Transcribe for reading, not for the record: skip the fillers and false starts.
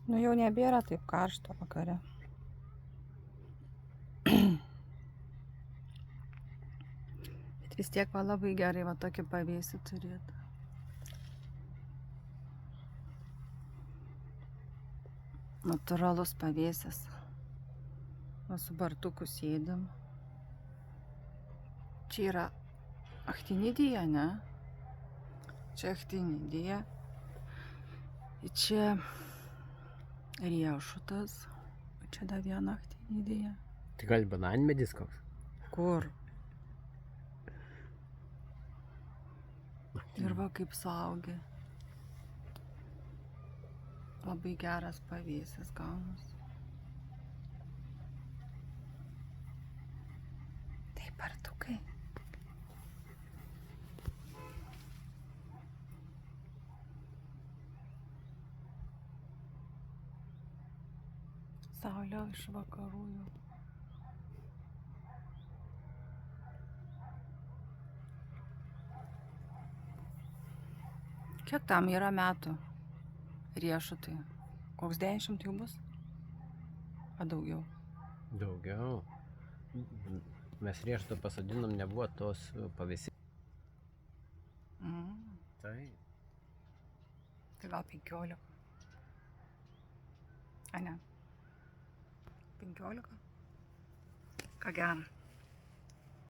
Nu jau nebėra taip karšto vakare. Bet vis tiek va labai gerai va tokį pavėsį turėti. Natūralus pavėsis. Va su Bartuku sėdim. Čia yra Achtinidija, ne? Čia Achtinidija. Ir čia riešutas. O čia dar viena Achtinidija. Tai gal bananmedis koks? Kur? Ir va kaip suaugę. Labai geras pavėsis gaunas. Taip, Bartukai. Saulė iš vakarų jau. Kiek tam yra metų riešutui? Koks 10 jau bus? A daugiau? Daugiau. Mes riešutą pasodinom, nebuvo tos pavėsi. Tai. Tai gal 15. A ne? 15? Ką gero.